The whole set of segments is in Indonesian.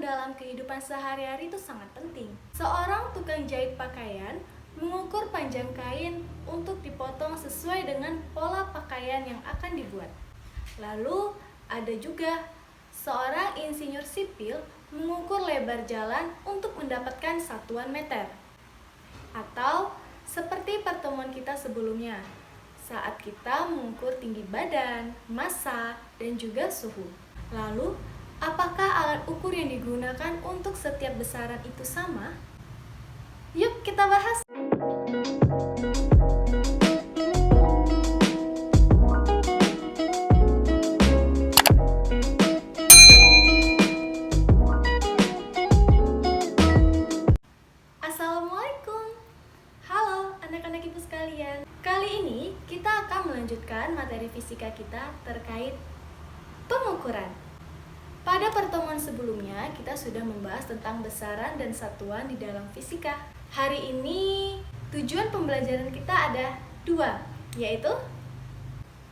dalam kehidupan sehari-hari itu sangat penting. Seorang tukang jahit pakaian mengukur panjang kain untuk dipotong sesuai dengan pola pakaian yang akan dibuat. Lalu ada juga seorang insinyur sipil mengukur lebar jalan untuk mendapatkan satuan meter. Atau seperti pertemuan kita sebelumnya, saat kita mengukur tinggi badan, massa, dan juga suhu. Lalu, apakah alat ukur yang digunakan untuk setiap besaran itu sama? Yuk kita bahas! Assalamualaikum. Halo anak-anak ibu sekalian. Kali ini kita akan melanjutkan materi fisika kita terkait pengukuran. Pada pertemuan sebelumnya kita sudah membahas tentang besaran dan satuan di dalam fisika. Hari ini tujuan pembelajaran kita ada dua, yaitu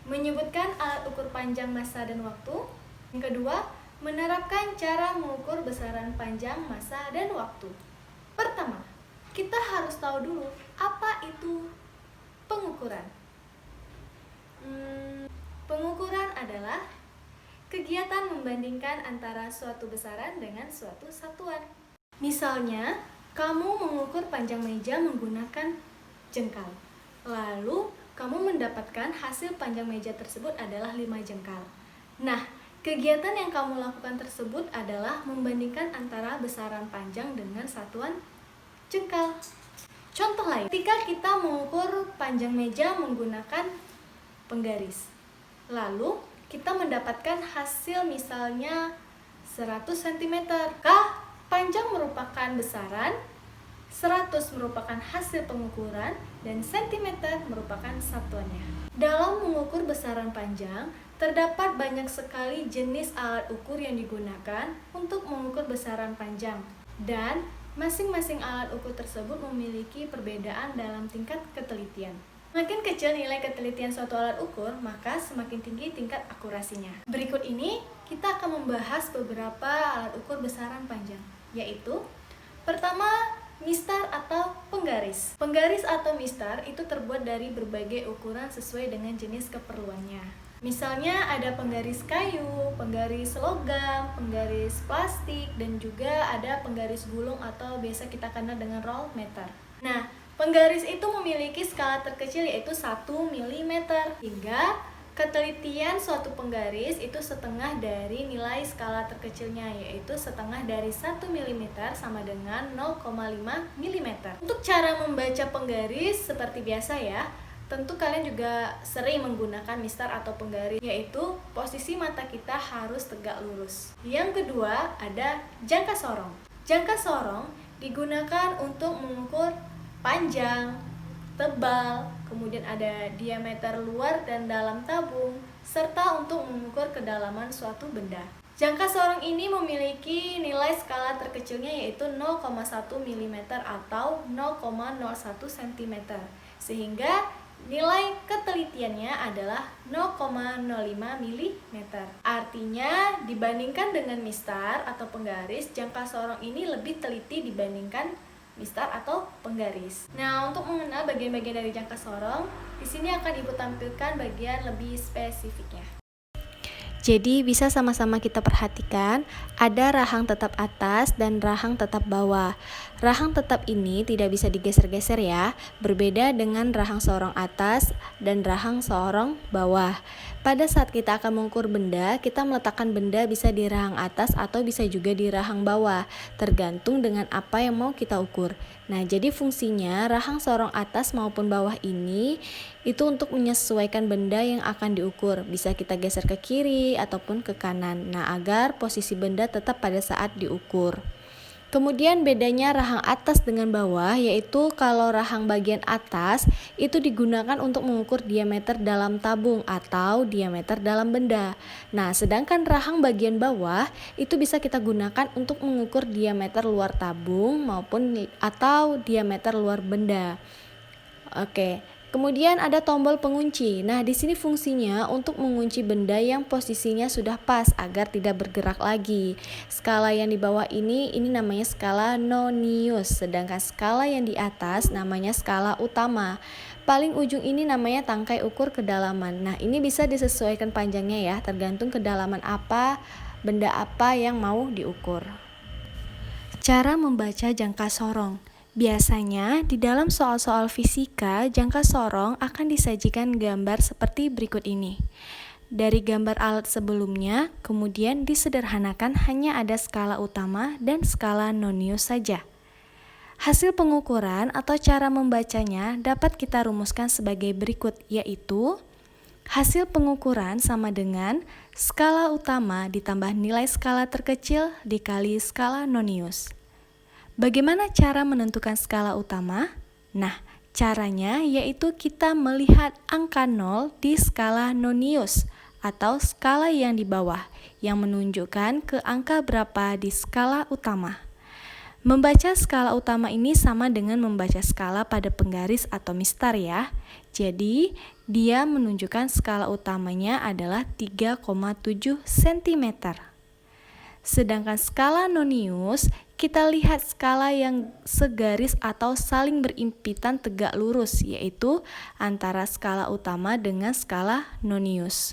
menyebutkan alat ukur panjang, massa, dan waktu. Yang kedua, menerapkan cara mengukur besaran panjang, massa, dan waktu. Pertama, kita harus tahu dulu apa itu pengukuran. Pengukuran adalah kegiatan membandingkan antara suatu besaran dengan suatu satuan. Misalnya, kamu mengukur panjang meja menggunakan jengkal. Lalu, kamu mendapatkan hasil panjang meja tersebut adalah 5 jengkal. Nah, kegiatan yang kamu lakukan tersebut adalah membandingkan antara besaran panjang dengan satuan jengkal. Contoh lain, ketika kita mengukur panjang meja menggunakan penggaris. Lalu, kita mendapatkan hasil misalnya 100 cm. Panjang merupakan besaran, 100 merupakan hasil pengukuran, dan cm merupakan satuannya. Dalam mengukur besaran panjang, terdapat banyak sekali jenis alat ukur yang digunakan untuk mengukur besaran panjang. Dan masing-masing alat ukur tersebut memiliki perbedaan dalam tingkat ketelitian. Semakin kecil nilai ketelitian suatu alat ukur, maka semakin tinggi tingkat akurasinya. Berikut ini kita akan membahas beberapa alat ukur besaran panjang, yaitu pertama, mistar atau penggaris. Penggaris atau mistar itu terbuat dari berbagai ukuran sesuai dengan jenis keperluannya. Misalnya ada penggaris kayu, penggaris logam, penggaris plastik, dan juga ada penggaris gulung atau biasa kita kenal dengan roll meter. Nah, penggaris itu memiliki skala terkecil yaitu 1 mm, hingga ketelitian suatu penggaris itu setengah dari nilai skala terkecilnya, yaitu setengah dari 1 mm sama dengan 0,5 mm. Untuk cara membaca penggaris seperti biasa ya, tentu kalian juga sering menggunakan mistar atau penggaris, yaitu posisi mata kita harus tegak lurus. Yang kedua ada jangka sorong. Jangka sorong digunakan untuk mengukur panjang, tebal, kemudian ada diameter luar dan dalam tabung, serta untuk mengukur kedalaman suatu benda. Jangka sorong ini memiliki nilai skala terkecilnya yaitu 0,1 mm atau 0,01 cm, sehingga nilai ketelitiannya adalah 0,05 mm. Artinya, dibandingkan dengan mistar atau penggaris, jangka sorong ini lebih teliti dibandingkan mistar atau penggaris. Nah, untuk mengenal bagian-bagian dari jangka sorong, di sini akan Ibu tampilkan bagian lebih spesifiknya. Jadi bisa sama-sama kita perhatikan, ada rahang tetap atas dan rahang tetap bawah. Rahang tetap ini tidak bisa digeser-geser ya, berbeda dengan rahang sorong atas dan rahang sorong bawah. Pada saat kita akan mengukur benda, kita meletakkan benda bisa di rahang atas atau bisa juga di rahang bawah, tergantung dengan apa yang mau kita ukur. Nah, jadi fungsinya rahang sorong atas maupun bawah ini itu untuk menyesuaikan benda yang akan diukur. Bisa kita geser ke kiri ataupun ke kanan. Nah, agar posisi benda tetap pada saat diukur. Kemudian bedanya rahang atas dengan bawah, yaitu kalau rahang bagian atas itu digunakan untuk mengukur diameter dalam tabung atau diameter dalam benda. Nah, sedangkan rahang bagian bawah itu bisa kita gunakan untuk mengukur diameter luar tabung maupun atau diameter luar benda. Oke. Kemudian ada tombol pengunci. Nah, di sini fungsinya untuk mengunci benda yang posisinya sudah pas agar tidak bergerak lagi. Skala yang di bawah ini namanya skala Nonius, sedangkan skala yang di atas namanya skala utama. Paling ujung ini namanya tangkai ukur kedalaman. Nah, ini bisa disesuaikan panjangnya ya, tergantung kedalaman apa, benda apa yang mau diukur. Cara membaca jangka sorong. Biasanya di dalam soal-soal fisika, jangka sorong akan disajikan gambar seperti berikut ini. Dari gambar alat sebelumnya, kemudian disederhanakan hanya ada skala utama dan skala Nonius saja. Hasil pengukuran atau cara membacanya dapat kita rumuskan sebagai berikut, yaitu hasil pengukuran sama dengan skala utama ditambah nilai skala terkecil dikali skala Nonius. Bagaimana cara menentukan skala utama? Nah, caranya yaitu kita melihat angka 0 di skala Nonius atau skala yang di bawah yang menunjukkan ke angka berapa di skala utama. Membaca skala utama ini sama dengan membaca skala pada penggaris atau mistar ya. Jadi, dia menunjukkan skala utamanya adalah 3,7 cm. Sedangkan skala Nonius, kita lihat skala yang segaris atau saling berimpitan tegak lurus, yaitu antara skala utama dengan skala Nonius.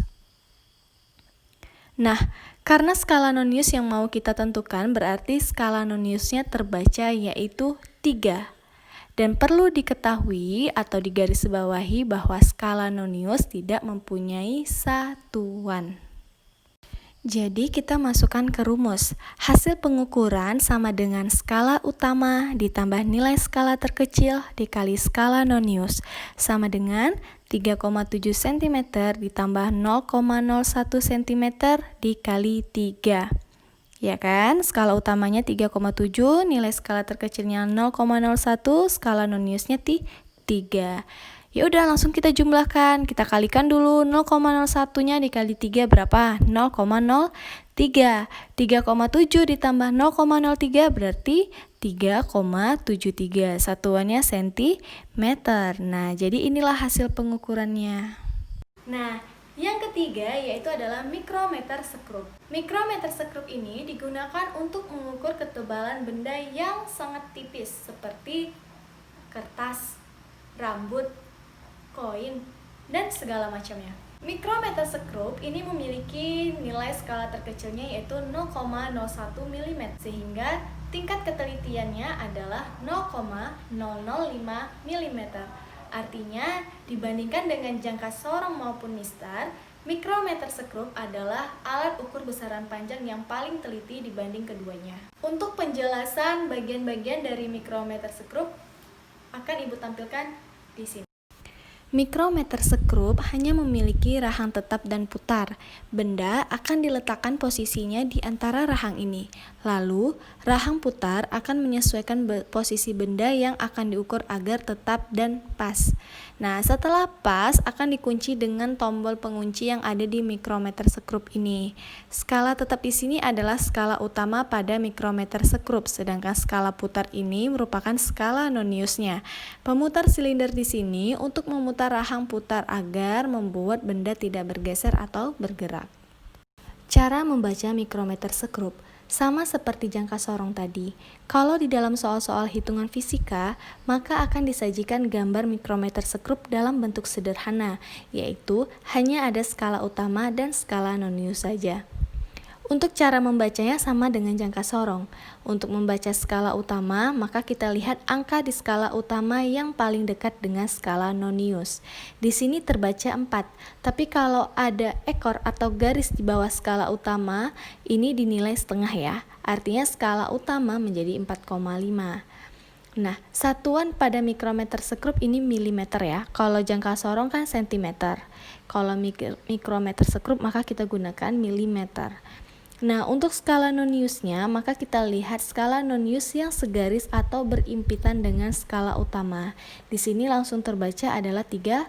Nah, karena skala Nonius yang mau kita tentukan berarti skala Noniusnya terbaca yaitu 3. Dan perlu diketahui atau digarisbawahi bahwa skala Nonius tidak mempunyai satuan. Jadi kita masukkan ke rumus. Hasil pengukuran sama dengan skala utama ditambah nilai skala terkecil dikali skala Nonius sama dengan 3,7 cm ditambah 0,01 cm dikali 3. Ya kan? Skala utamanya 3,7, nilai skala terkecilnya 0,01, skala Noniusnya 3. Ya udah langsung kita jumlahkan. Kita kalikan dulu 0,01-nya dikali 3 berapa? 0,03. 3,7 ditambah 0,03 berarti 3,73. Satuannya sentimeter. Nah, jadi inilah hasil pengukurannya. Nah, yang ketiga yaitu adalah mikrometer sekrup. Mikrometer sekrup ini digunakan untuk mengukur ketebalan benda yang sangat tipis seperti kertas, rambut, koin, dan segala macamnya. Mikrometer sekrup ini memiliki nilai skala terkecilnya yaitu 0,01 mm sehingga tingkat ketelitiannya adalah 0,005 mm. Artinya, dibandingkan dengan jangka sorong maupun mistar, mikrometer sekrup adalah alat ukur besaran panjang yang paling teliti dibanding keduanya. Untuk penjelasan bagian-bagian dari mikrometer sekrup akan Ibu tampilkan di sini. Mikrometer sekrup hanya memiliki rahang tetap dan putar. Benda akan diletakkan posisinya di antara rahang ini. Lalu, rahang putar akan menyesuaikan posisi benda yang akan diukur agar tetap dan pas. Nah, setelah pas akan dikunci dengan tombol pengunci yang ada di mikrometer sekrup ini. Skala tetap di sini adalah skala utama pada mikrometer sekrup, sedangkan skala putar ini merupakan skala Noniusnya. Pemutar silinder di sini untuk memutar rahang putar agar membuat benda tidak bergeser atau bergerak. Cara membaca mikrometer sekrup sama seperti jangka sorong tadi. Kalau di dalam soal-soal hitungan fisika, maka akan disajikan gambar mikrometer sekrup dalam bentuk sederhana, yaitu hanya ada skala utama dan skala Nonius saja. Untuk cara membacanya sama dengan jangka sorong. Untuk membaca skala utama, maka kita lihat angka di skala utama yang paling dekat dengan skala Nonius. Di sini terbaca 4, tapi kalau ada ekor atau garis di bawah skala utama, ini dinilai setengah ya. Artinya skala utama menjadi 4,5. Nah, satuan pada mikrometer sekrup ini milimeter ya. Kalau jangka sorong kan sentimeter. Kalau mikrometer sekrup maka kita gunakan milimeter. Nah, untuk skala Noniusnya, maka kita lihat skala Nonius yang segaris atau berimpitan dengan skala utama. Di sini langsung terbaca adalah 30.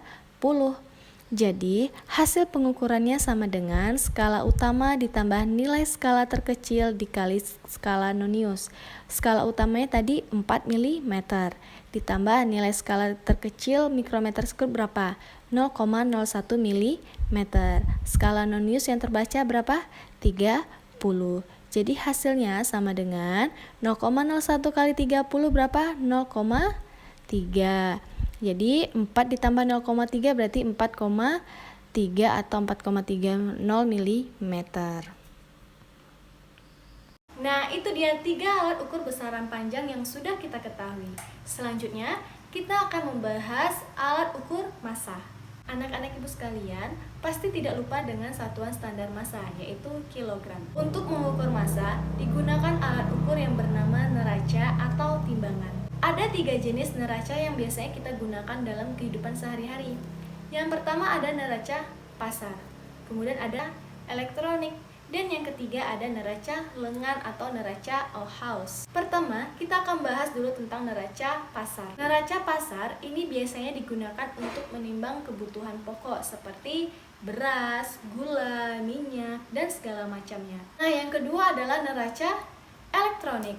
Jadi, hasil pengukurannya sama dengan skala utama ditambah nilai skala terkecil dikali skala nonius. Skala utamanya tadi 4 mm, ditambah nilai skala terkecil mikrometer square berapa? 0,01 mm. Skala nonius yang terbaca berapa? 30. Jadi hasilnya sama dengan 0,01 kali 30 berapa? 0,3. Jadi 4 ditambah 0,3 berarti 4,3 atau 4,30 mm. Nah, itu dia 3 alat ukur besaran panjang yang sudah kita ketahui. Selanjutnya, kita akan membahas alat ukur massa. Anak-anak ibu sekalian, pasti tidak lupa dengan satuan standar massa, yaitu kilogram. Untuk mengukur massa, digunakan alat ukur yang bernama neraca atau timbangan. Ada 3 jenis neraca yang biasanya kita gunakan dalam kehidupan sehari-hari. Yang pertama ada neraca pasar, kemudian ada elektronik, dan yang ketiga ada neraca lengan atau neraca Ohlhaus. Pertama, kita akan bahas dulu tentang neraca pasar. Neraca pasar ini biasanya digunakan untuk menimbang kebutuhan pokok seperti beras, gula, minyak, dan segala macamnya. Nah, yang kedua adalah neraca elektronik.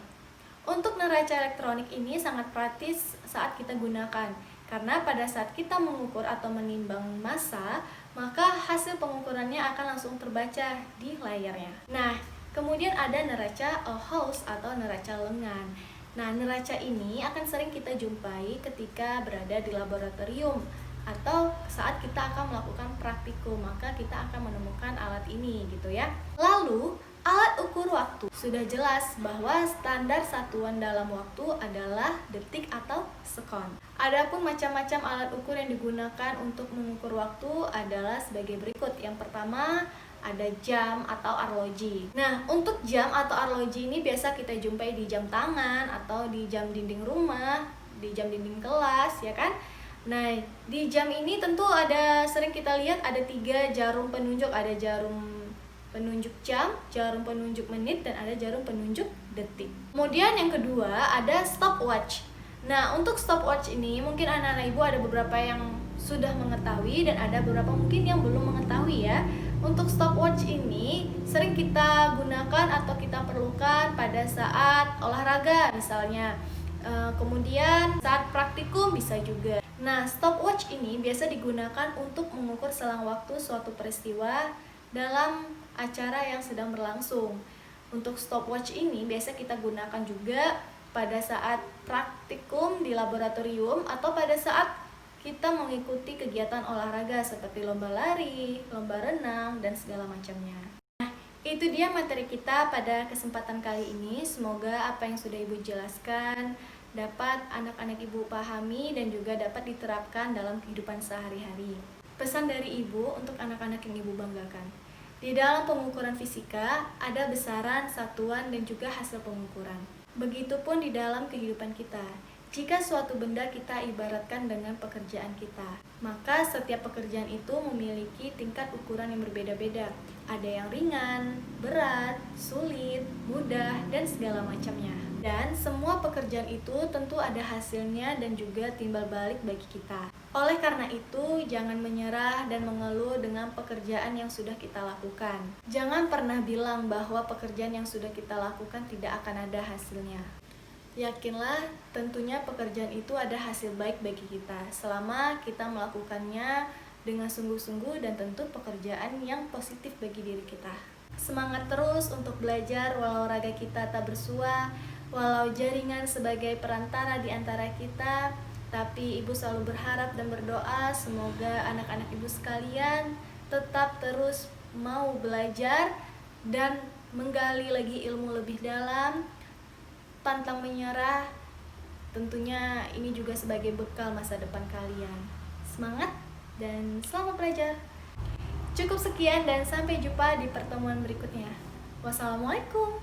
Untuk neraca elektronik ini sangat praktis saat kita gunakan, karena pada saat kita mengukur atau menimbang massa, maka hasil pengukurannya akan langsung terbaca di layarnya. Nah, kemudian ada neraca Ohlhaus atau neraca lengan. Nah, neraca ini akan sering kita jumpai ketika berada di laboratorium atau saat kita akan melakukan praktikum, maka kita akan menemukan alat ini gitu ya. Lalu, alat ukur waktu. Sudah jelas bahwa standar satuan dalam waktu adalah detik atau sekon. Adapun macam-macam alat ukur yang digunakan untuk mengukur waktu adalah sebagai berikut. Yang pertama ada jam atau arloji. Nah, untuk jam atau arloji ini biasa kita jumpai di jam tangan atau di jam dinding rumah, di jam dinding kelas, ya kan? Nah, di jam ini tentu ada sering kita lihat ada 3 jarum penunjuk, ada jarum penunjuk jam, jarum penunjuk menit, dan ada jarum penunjuk detik. Kemudian yang kedua ada stopwatch. Nah, untuk stopwatch ini mungkin anak-anak ibu ada beberapa yang sudah mengetahui dan ada beberapa mungkin yang belum mengetahui ya. Untuk stopwatch ini sering kita gunakan atau kita perlukan pada saat olahraga misalnya. Kemudian saat praktikum bisa juga. Nah, stopwatch ini biasa digunakan untuk mengukur selang waktu suatu peristiwa dalam acara yang sedang berlangsung. Untuk stopwatch ini biasa kita gunakan juga pada saat praktikum di laboratorium atau pada saat kita mengikuti kegiatan olahraga seperti lomba lari, lomba renang, dan segala macamnya. Nah, itu dia materi kita pada kesempatan kali ini. Semoga apa yang sudah Ibu jelaskan dapat anak-anak Ibu pahami dan juga dapat diterapkan dalam kehidupan sehari-hari. Pesan dari Ibu untuk anak-anak yang Ibu banggakan. Di dalam pengukuran fisika, ada besaran, satuan, dan juga hasil pengukuran. Begitupun di dalam kehidupan kita. Jika suatu benda kita ibaratkan dengan pekerjaan kita, maka setiap pekerjaan itu memiliki tingkat ukuran yang berbeda-beda. Ada yang ringan, berat, sulit, mudah, dan segala macamnya. Dan semua pekerjaan itu tentu ada hasilnya dan juga timbal balik bagi kita. Oleh karena itu, jangan menyerah dan mengeluh dengan pekerjaan yang sudah kita lakukan. Jangan pernah bilang bahwa pekerjaan yang sudah kita lakukan tidak akan ada hasilnya. Yakinlah, tentunya pekerjaan itu ada hasil baik bagi kita selama kita melakukannya dengan sungguh-sungguh dan tentu pekerjaan yang positif bagi diri kita. Semangat terus untuk belajar walau raga kita tak bersua, walau jaringan sebagai perantara di antara kita, tapi Ibu selalu berharap dan berdoa semoga anak-anak Ibu sekalian tetap terus mau belajar dan menggali lagi ilmu lebih dalam, pantang menyerah. Tentunya ini juga sebagai bekal masa depan kalian. Semangat dan selamat belajar. Cukup sekian dan sampai jumpa di pertemuan berikutnya. Wassalamualaikum.